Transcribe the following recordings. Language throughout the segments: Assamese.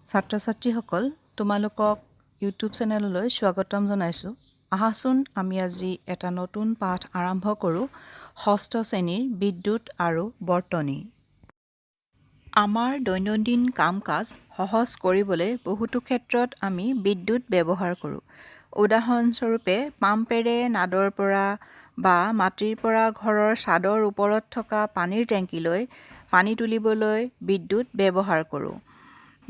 ছাত্ৰ-ছাত্ৰীসকল তোমালোকক ইউটিউব চেনেললৈ স্বাগতম জনাইছোঁ। আহাচোন আমি আজি এটা নতুন পাঠ আৰম্ভ কৰোঁ। ষষ্ঠ শ্ৰেণীৰ বিদ্যুৎ আৰু বৰ্তনী। আমাৰ দৈনন্দিন কাম-কাজ সহজ কৰিবলৈ বহুতো ক্ষেত্ৰত আমি বিদ্যুৎ ব্যৱহাৰ কৰোঁ। উদাহৰণস্বৰূপে পাম্পেৰে নাদৰ পৰা বা মাটিৰ পৰা ঘৰৰ ছাদৰ ওপৰত থকা পানীৰ টেংকিলৈ পানী তুলিবলৈ বিদ্যুৎ ব্যৱহাৰ কৰোঁ।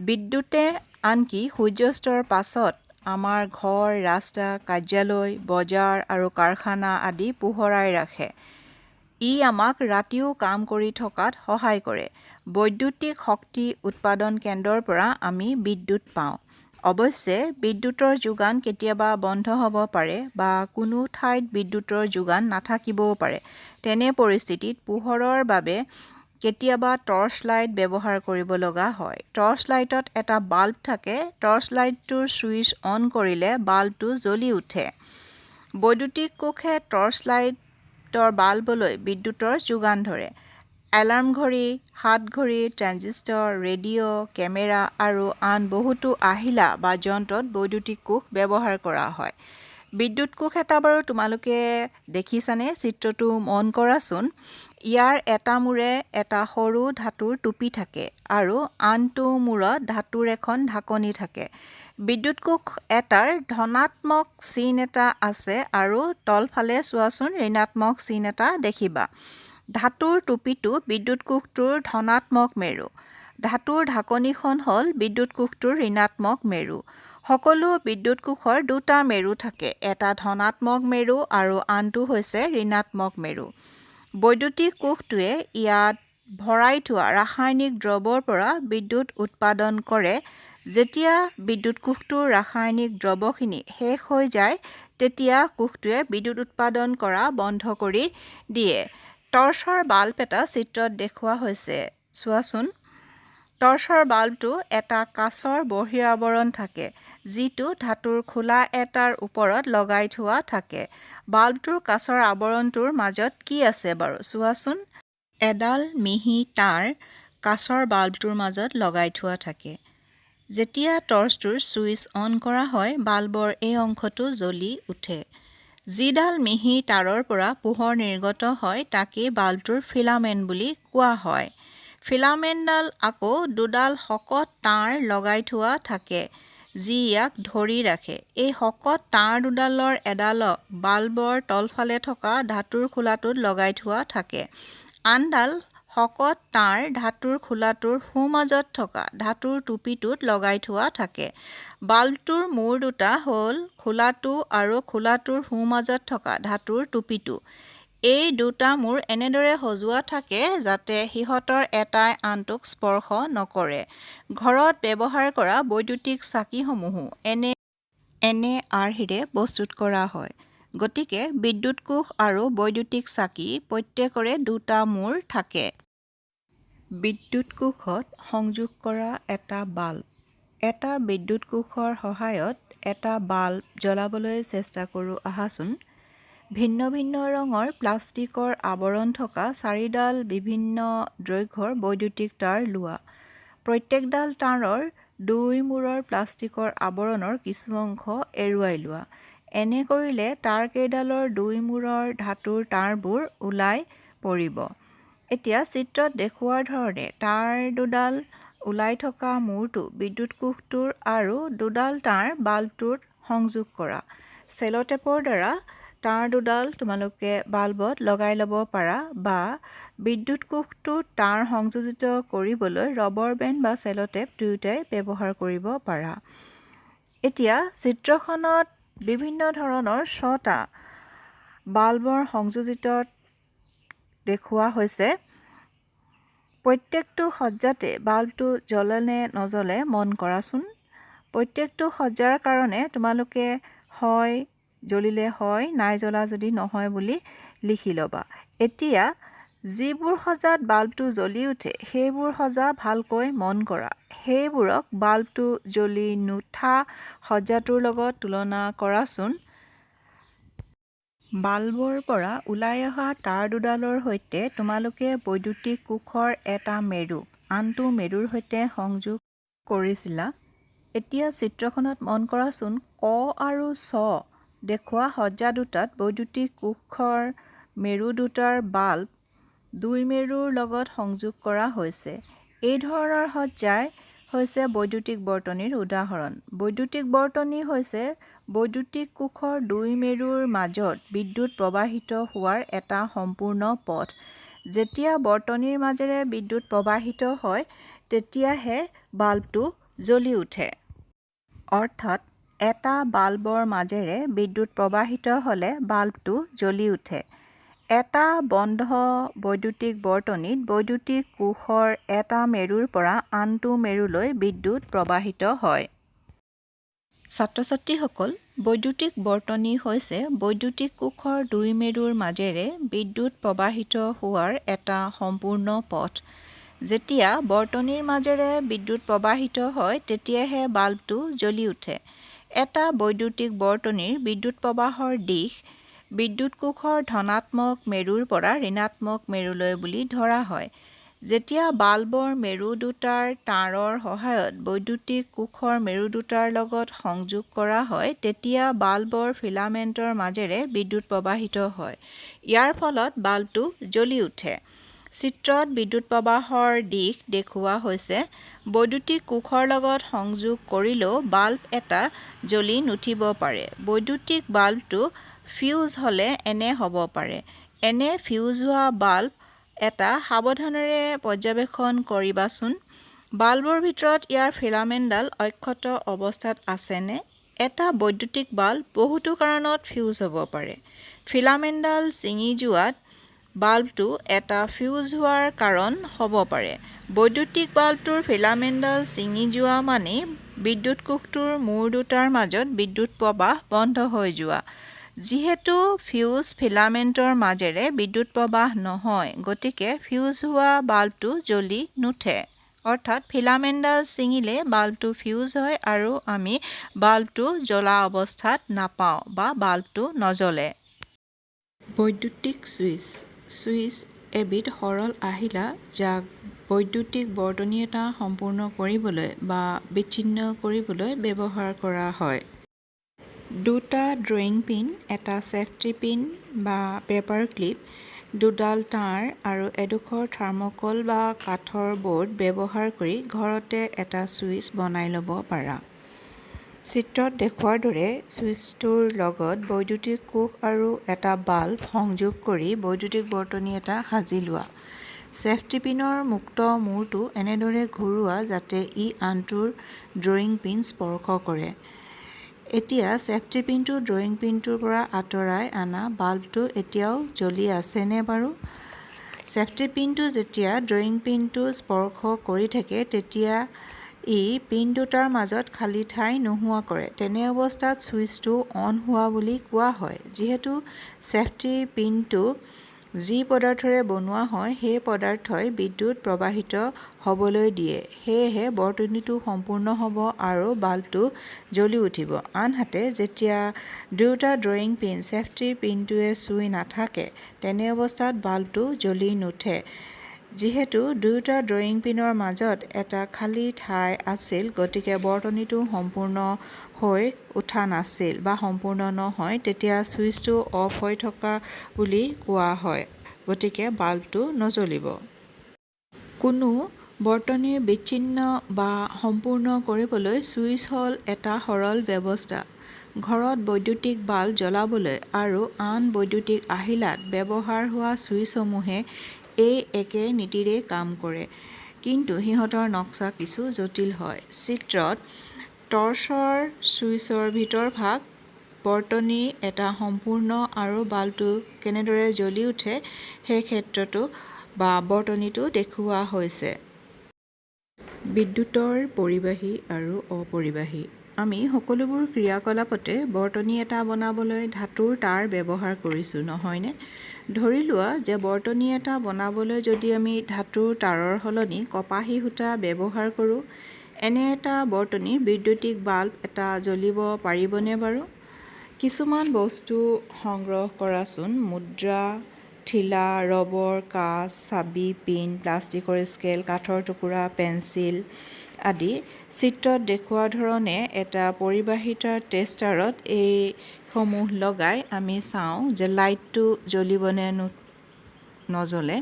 বিদ্যুতে আনকি সূৰ্যাস্তৰ পাছত আমাৰ ঘৰ, ৰাস্তা, কাৰ্যালয়, বজাৰ আৰু কাৰখানা আদি পোহৰাই ৰাখে। ই আমাক ৰাতিও কাম কৰি থকাত সহায় কৰে। বৈদ্যুতিক শক্তি উৎপাদন কেন্দ্ৰৰ পৰা আমি বিদ্যুৎ পাওঁ। অৱশ্যে বিদ্যুতৰ যোগান কেতিয়াবা বন্ধ হ'ব পাৰে বা কোনো ঠাইত বিদ্যুতৰ যোগান নাথাকিবও পাৰে। তেনে পৰিস্থিতিত পোহৰৰ বাবে কেতিয়াবা টৰ্চ লাইট ব্যৱহাৰ কৰিব লগা হয়। টৰ্চ লাইটত এটা বাল্ব থাকে। টৰ্চ লাইটটোৰ ছুইচ অন কৰিলে বাল্বটো জ্বলি উঠে। বৈদ্যুতিক কোষে টৰ্চ লাইটৰ বাল্বলৈ বিদ্যুতৰ যোগান ধৰে। এলাৰ্ম ঘড়ী, হাতঘড়ী, ট্ৰানজিষ্টৰ, ৰেডিঅ', কেমেৰা আৰু আন বহুতো আহিলা বা যন্ত্ৰত বৈদ্যুতিক কোষ ব্যৱহাৰ কৰা হয়। বিদ্যুৎ কোষ এটা বাৰু তোমালোকে দেখিছানে? চিত্ৰটো মন কৰাচোন। ইয়াৰ এটা মূৰে এটা সৰু ধাতুৰ টুপি থাকে আৰু আনটো মূৰত ধাতুৰ এখন ঢাকনি থাকে। বিদ্যুৎ কোষ এটাৰ ধনাত্মক চিন এটা আছে আৰু তলফালে চোৱাচোন ঋণাত্মক চিন এটা দেখিবা। ধাতুৰ টুপিটো বিদ্যুৎ কোষটোৰ ধনাত্মক মেৰু। ধাতুৰ ঢাকনিখন হ'ল বিদ্যুৎ কোষটোৰ ঋণাত্মক মেৰু। সকলো বিদ্যুৎ কোষৰ দুটা মেৰু থাকে, এটা ধনাত্মক মেৰু আৰু আনটো হৈছে ঋণাত্মক মেৰু। বৈদ্যুতিক কোষটোৱে ইয়াত ভৰাই থোৱা ৰাসায়নিক দ্ৰৱৰ পৰা বিদ্যুৎ উৎপাদন কৰে। যেতিয়া বিদ্যুৎ কোষটোৰ ৰাসায়নিক দ্ৰৱখিনি শেষ হৈ যায় তেতিয়া কোষটোৱে বিদ্যুৎ উৎপাদন কৰা বন্ধ কৰি দিয়ে। টৰ্চৰ বাল্ব এটা চিত্ৰত দেখুওৱা হৈছে। চোৱাচোন। টৰ্চৰ বাল্বটো এটা কাঁচৰ বহিৰাৱৰণ থাকে, যিটো ধাতুৰ খোলা এটাৰ ওপৰত লগাই থোৱা থাকে। বাল্বটোৰ কাঁচৰ আৱৰণটোৰ মাজত কি আছে বাৰু চোৱাচোন। এডাল মিহি তাঁৰ কাঁচৰ বাল্বটোৰ মাজত লগাই থোৱা থাকে। যেতিয়া টৰ্চটোৰ ছুইচ অন কৰা হয়, বাল্বৰ এই অংশটো জ্বলি উঠে। যিডাল মিহি তাঁৰৰ পৰা পোহৰ নিৰ্গত হয় তাকেই বাল্বটোৰ ফিলামেণ্ট বুলি কোৱা হয়। ফিলামেণ্টডাল আকৌ দুডাল শকত তাঁৰ লগাই থোৱা থাকে, যি ইয়াক ধৰি ৰাখে। এই শকত তাঁৰ দুডালৰ এডালক বাল্বৰ তলফালে থকা ধাতুৰ খোলাটোত লগাই থোৱা থাকে। আনডাল শকত তাঁৰ ধাতুৰ খোলাটোৰ সোঁমাজত থকা ধাতুৰ টুপিটোত লগাই থোৱা থাকে। বাল্বটোৰ মূৰ দুটা হ'ল খোলাটো আৰু খোলাটোৰ সোঁমাজত থকা ধাতুৰ টুপিটো। এই দুটা মূৰ এনেদৰে সজোৱা থাকে যাতে সিহঁতৰ এটাই আনটোক স্পৰ্শ নকৰে। ঘৰত ব্যৱহাৰ কৰা বৈদ্যুতিক চাকিসমূহো এনে আৰ্হিৰে প্ৰস্তুত কৰা হয়। গতিকে বিদ্যুৎ কোষ আৰু বৈদ্যুতিক চাকি প্ৰত্যেকৰে দুটা মূৰ থাকে। বিদ্যুৎ কোষত সংযোগ কৰা এটা বাল্ব। এটা বিদ্যুৎ কোষৰ সহায়ত এটা বাল্ব জ্বলাবলৈ চেষ্টা কৰোঁ আহাচোন। ভিন্ন ভিন্ন ৰঙৰ প্লাষ্টিকৰ আৱৰণ থকা 4ডাল বিভিন্ন দৈৰ্ঘ্যৰ বৈদ্যুতিক তাঁৰ লোৱা। প্ৰত্যেকডাল তাঁৰৰ দুই মূৰৰ প্লাষ্টিকৰ আৱৰণৰ কিছু অংশ এৰুৱাই লোৱা। এনে কৰিলে তাঁৰকেইডালৰ দুই মূৰৰ ধাতুৰ তাঁৰবোৰ ওলাই পৰিব। এতিয়া চিত্ৰত দেখুওৱাৰ ধৰণে তাঁৰ দুডাল ওলাই থকা মূৰটো বিদ্যুৎ কোষটোৰ আৰু দুডাল তাঁৰ বাল্বটোত সংযোগ কৰা। চেলোটেপৰ দ্বাৰা তাঁৰ দুডাল তোমালোকে বাল্বত লগাই ল'ব পাৰা বা বিদ্যুৎ কোষটোত তাঁৰ সংযোজিত কৰিবলৈ ৰবৰ বেণ্ড বা চেলোটেপ দুয়োটাই ব্যৱহাৰ কৰিব পাৰা। এতিয়া চিত্ৰখনত বিভিন্ন ধৰণৰ 6টা বাল্বৰ সংযোজিত দেখুওৱা হৈছে। প্ৰত্যেকটো সজ্জাতে বাল্বটো জ্বলে নে নজ্বলে মন কৰাচোন। প্ৰত্যেকটো সজ্জাৰ কাৰণে তোমালোকে হয় জ্বলিলে হয়, নাই জ্বলা যদি নহয় বুলি লিখি ল'বা। এতিয়া যিবোৰ সজ্জাত বাল্বটো জ্বলি উঠে সেইবোৰ সজ্জা ভালকৈ মন কৰা। সেইবোৰক বাল্বটো জ্বলি নুঠা সজ্জাটোৰ লগত তুলনা কৰাচোন। বাল্বৰ পৰা ওলাই অহা তাঁৰ দুডালৰ সৈতে তোমালোকে বৈদ্যুতিক কোষৰ এটা মেৰুক আনটো মেৰুৰ সৈতে সংযোগ কৰিছিলা। এতিয়া চিত্ৰখনত মন কৰাচোন ক আৰু ছ দেখুওৱা সজ্জা দুটাত বৈদ্যুতিক কোষৰ মেৰু দুটাৰ বাল্ব দুই মেৰুৰ লগত সংযোগ কৰা হৈছে। এই ধৰণৰ সজ্জাই হৈছে বৈদ্যুতিক বৰ্তনীৰ উদাহৰণ। বৈদ্যুতিক বৰ্তনী হৈছে বৈদ্যুতিক কোষৰ দুই মেৰুৰ মাজত বিদ্যুৎ প্ৰবাহিত হোৱাৰ এটা সম্পূৰ্ণ পথ। যেতিয়া বৰ্তনীৰ মাজেৰে বিদ্যুৎ প্ৰবাহিত হয় তেতিয়াহে বাল্বটো জ্বলি উঠে। অৰ্থাৎ এটা বাল্বৰ মাজেৰে বিদ্যুৎ প্ৰবাহিত হ'লে বাল্বটো জ্বলি উঠে। এটা বন্ধ বৈদ্যুতিক বৰ্তনীত বৈদ্যুতিক কোষৰ এটা মেৰুৰ পৰা আনটো মেৰুলৈ বিদ্যুৎ প্ৰবাহিত হয়। ছাত্ৰ-ছাত্ৰীসকল, বৈদ্যুতিক বৰ্তনী হৈছে বৈদ্যুতিক কোষৰ দুই মেৰুৰ মাজেৰে বিদ্যুৎ প্ৰবাহিত হোৱাৰ এটা সম্পূৰ্ণ পথ। যেতিয়া বৰ্তনীৰ মাজেৰে বিদ্যুৎ প্ৰবাহিত হয় তেতিয়াহে বাল্বটো জ্বলি উঠে। এটা বৈদ্যুতিক বৰ্তনীৰ বিদ্যুৎ প্ৰবাহৰ দিশ বিদ্যুৎ কোষৰ ধনাত্মক মেৰুৰ পৰা ঋণাত্মক মেৰুলৈ বুলি ধৰা হয়। যেতিয়া বাল্বৰ মেৰু দুটাৰ তাঁৰৰ সহায়ত বৈদ্যুতিক কোষৰ মেৰু দুটাৰ লগত সংযোগ কৰা হয় তেতিয়া বাল্বৰ ফিলামেণ্টৰ মাজেৰে বিদ্যুৎ প্ৰবাহিত হয়। ইয়াৰ ফলত বাল্বটো জ্বলি উঠে। চিত্ৰত বিদ্যুৎ প্ৰবাহৰ দিশ দেখুওৱা হৈছে। বৈদ্যুতিক কোষৰ লগত সংযোগ কৰিলেও বাল্ব এটা জ্বলি নুঠিব পাৰে। বৈদ্যুতিক বাল্বটো ফিউজ হ'লে এনে হ'ব পাৰে। এনে ফিউজ হোৱা বাল্ব এটা সাৱধানেৰে পৰ্যবেক্ষণ কৰিবাচোন। বাল্বৰ ভিতৰত ইয়াৰ ফিলামেণ্টডাল অক্ষত অৱস্থাত আছেনে? এটা বৈদ্যুতিক বাল্ব বহুতো কাৰণত ফিউজ হ'ব পাৰে। ফিলামেণ্টডাল ছিঙি যোৱাত বাল্বটো এটা ফিউজ হোৱাৰ কাৰণ হ'ব পাৰে। বৈদ্যুতিক বাল্বটোৰ ফিলামেণ্টডাল ছিঙি যোৱা মানেই বিদ্যুৎ কোষটোৰ মূৰ দুটাৰ মাজত বিদ্যুৎ প্ৰবাহ বন্ধ হৈ যোৱা। যিহেতু ফিউজ ফিলামেণ্টৰ মাজেৰে বিদ্যুৎ প্ৰবাহ নহয়, গতিকে ফিউজ হোৱা বাল্বটো জ্বলি নুঠে। অৰ্থাৎ ফিলামেণ্টডাল ছিঙিলে বাল্বটো ফিউজ হয় আৰু আমি বাল্বটো জ্বলা অৱস্থাত নাপাওঁ বা বাল্বটো নজ্বলে। বৈদ্যুতিক ছুইচ। ছুইচ এবিধ সৰল আহিলা যাক বৈদ্যুতিক বৰ্তনী এটা সম্পূৰ্ণ কৰিবলৈ বা বিচ্ছিন্ন কৰিবলৈ ব্যৱহাৰ কৰা হয়। দুটা ড্ৰয়িং পিন, এটা ছেফটি পিন বা পেপাৰ ক্লিপ, দুডাল তাঁৰ আৰু এডোখৰ থাৰ্মোকল বা কাঠৰ বৰ্ড ব্যৱহাৰ কৰি ঘৰতে এটা ছুইচ বনাই ল'ব পাৰা। চিত্ৰত দেখুওৱাৰ দৰে ছুইচটোৰ লগত বৈদ্যুতিক কোষ আৰু এটা বাল্ব সংযোগ কৰি বৈদ্যুতিক বৰ্তনী এটা সাজি লোৱা। ছেফটি পিনৰ মুক্ত মূৰটো এনেদৰে ঘূৰোৱা যাতে ই আনটোৰ ড্ৰয়িং পিন স্পৰ্শ কৰে। এতিয়া ছেফটি পিনটো ড্ৰয়িং পিনটোৰ পৰা আঁতৰাই আনা। বাল্বটো এতিয়াও জ্বলি আছেনে বাৰু? ছেফটি পিনটো যেতিয়া ড্ৰয়িং পিনটো স্পৰ্শ কৰি থাকে তেতিয়া ই পিন দুটাৰ মাজত খালী ঠাই নোহোৱা কৰে। তেনে অৱস্থাত ছুইচটো অন হোৱা বুলি কোৱা হয়। যিহেতু ছেফটি পিনটো যি পদাৰ্থৰে বনোৱা হয় সেই পদাৰ্থই বিদ্যুৎ প্ৰবাহিত হ'বলৈ দিয়ে। সেয়েহে বৰ্তনীটো সম্পূৰ্ণ হ'ব আৰু বাল্বটো জ্বলি উঠিব। আনহাতে যেতিয়া দুয়োটা ড্ৰয়িং পিন ছেফটি পিনটোৱে চুই নাথাকে তেনে অৱস্থাত বাল্বটো জ্বলি নুঠে। যিহেতু দুয়োটা ড্ৰয়িং পিনৰ মাজত এটা খালী ঠাই আছিল গতিকে বৰ্তনীটো সম্পূৰ্ণ হৈ উঠা নাছিল বা সম্পূৰ্ণ নহয়, তেতিয়া ছুইচটো অফ হৈ থকা বুলি কোৱা হয়। গতিকে বাল্বটো নজ্বলিব। কোনো বৰ্তনী বিচ্ছিন্ন বা সম্পূৰ্ণ কৰিবলৈ ছুইচ হ'ল এটা সৰল ব্যৱস্থা। ঘৰত বৈদ্যুতিক বাল্ব জ্বলাবলৈ আৰু আন বৈদ্যুতিক আহিলাত ব্যৱহাৰ হোৱা ছুইচসমূহে এই একে নীতিৰেই কাম কৰে। কিন্তু সিহঁতৰ নক্সা কিছু জটিল হয়। চিত্ৰত টৰ্চৰ ছুইচৰ ভিতৰভাগ, বৰ্তনী এটা সম্পূৰ্ণ আৰু বাল্বটো কেনেদৰে জ্বলি উঠে সেই ক্ষেত্ৰটো বা বৰ্তনীটো দেখুওৱা হৈছে। বিদ্যুতৰ পৰিবাহী আৰু অপৰিবাহী। আমি সকলোবোৰ ক্ৰিয়াকলাপতে বৰ্তনী এটা বনাবলৈ ধাতুৰ তাঁৰ ব্যৱহাৰ কৰিছোঁ, নহয়নে? ধৰি লোৱা যে বৰ্তনী এটা বনাবলৈ যদি আমি ধাতুৰ তাঁৰৰ সলনি কপাহী সূতা ব্যৱহাৰ কৰোঁ, এনে এটা বৰ্তনী বৈদ্যুতিক বাল্ব এটা জ্বলিব পাৰিবনে বাৰু? কিছুমান বস্তু সংগ্ৰহ কৰাচোন। মুদ্ৰা, ঠিলা, ৰবৰ, কাঁচ, চাবি, পিন, প্লাষ্টিকৰ স্কেল, কাঠৰ টুকুৰা, পেন্সিল আদি। চিত্ৰত দেখুওৱা ধৰণে এটা পৰিবাহিতাৰ টেষ্টাৰত এইসমূহ লগাই আমি চাওঁ যে লাইটটো জ্বলিবনে নজ্বলে।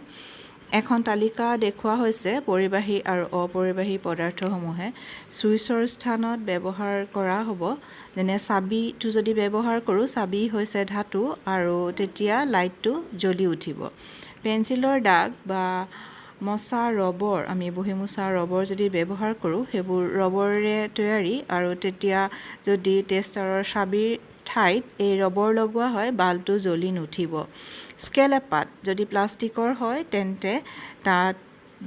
এখন তালিকা দেখুওৱা হৈছে পৰিবাহী আৰু অপৰিবাহী পদাৰ্থসমূহে ছুইচৰ স্থানত ব্যৱহাৰ কৰা হ'ব। যেনে চাবিটো যদি ব্যৱহাৰ কৰোঁ, চাবি হৈছে ধাতু আৰু তেতিয়া লাইটটো জ্বলি উঠিব। পেঞ্চিলৰ দাগ বা মচা ৰবৰ, আমি বহি মোচা ৰবৰ যদি ব্যৱহাৰ কৰোঁ, সেইবোৰ ৰবৰেৰে তৈয়াৰী আৰু তেতিয়া যদি টেষ্টাৰৰ চাবিৰ ঠাইত এই ৰবৰ লগোৱা হয়, বাল্বটো জ্বলি নুঠিব। স্কেল এপাত যদি প্লাষ্টিকৰ হয় তেন্তে তাত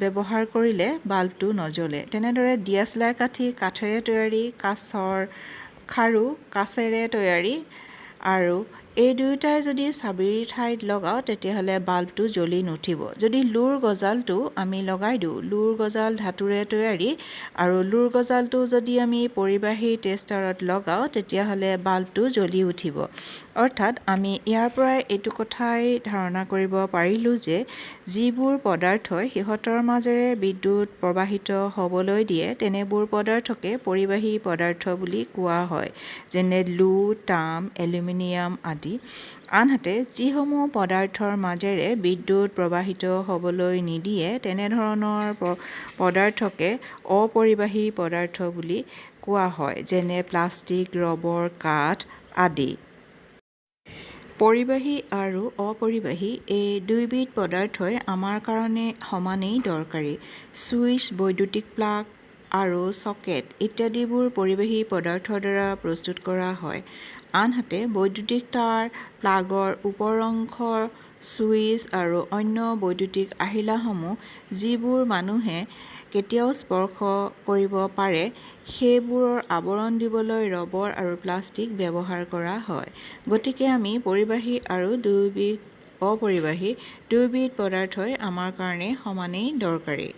ব্যৱহাৰ কৰিলে বাল্বটো নজ্বলে। তেনেদৰে দিয়াচলাই কাঠি কাঠেৰে তৈয়াৰী, কাঁচৰ খাৰু কাঁচেৰে তৈয়াৰী আৰু এই দুয়োটাই যদি চাবিৰ ঠাইত লগাওঁ তেতিয়াহ'লে বাল্বটো জ্বলি নুঠিব। যদি লুৰ গজালটো আমি লগাই দিওঁ, লুৰ গজাল ধাতুৰে তৈয়াৰী আৰু লুৰ গজালটো যদি আমি পৰিবাহী টেষ্টাৰত লগাওঁ তেতিয়াহ'লে বাল্বটো জ্বলি উঠিব। অৰ্থাৎ আমি ইয়াৰ পৰাই এইটো কথাই ধাৰণা কৰিব পাৰিলোঁ যে যিবোৰ পদাৰ্থই সিহঁতৰ মাজেৰে বিদ্যুৎ প্ৰবাহিত হ'বলৈ দিয়ে তেনেবোৰ পদাৰ্থকে পৰিবাহী পদাৰ্থ বুলি কোৱা হয়, যেনে লো, তাম, এলুমিনিয়াম আদি। আনহাতে যিসমূহ পদাৰ্থৰ মাজেৰে বিদ্যুৎ প্ৰবাহিত হ'বলৈ নিদিয়ে তেনেধৰণৰ পদাৰ্থকে অপৰিবাহী পদাৰ্থ বুলি কোৱা হয়, যেনে প্লাষ্টিক, ৰবৰ, কাঠ আদি। পৰিবাহী আৰু অপৰিবাহী এই দুয়োবিধ পদাৰ্থই আমাৰ কাৰণে সমানেই দৰকাৰী। ছুইচ, বৈদ্যুতিক প্লাগ আৰু চকেট ইত্যাদিবোৰ পৰিবাহী পদাৰ্থৰ দ্বাৰা প্ৰস্তুত কৰা হয়। আনহাতে বৈদ্যুতিক তাঁৰ, প্লাগৰ ওপৰ অংশ, ছুইচ আৰু অন্য বৈদ্যুতিক আহিলাসমূহ যিবোৰ মানুহে কেতিয়াও স্পৰ্শ কৰিব পাৰে, সেইবোৰৰ আৱৰণ দিবলৈ ৰবৰ আৰু প্লাষ্টিক ব্যৱহাৰ কৰা হয়। গতিকে আমি পৰিবাহী আৰু অপৰিবাহী দুয়োবিধ পদাৰ্থই আমাৰ কাৰণে সমানেই দৰকাৰী।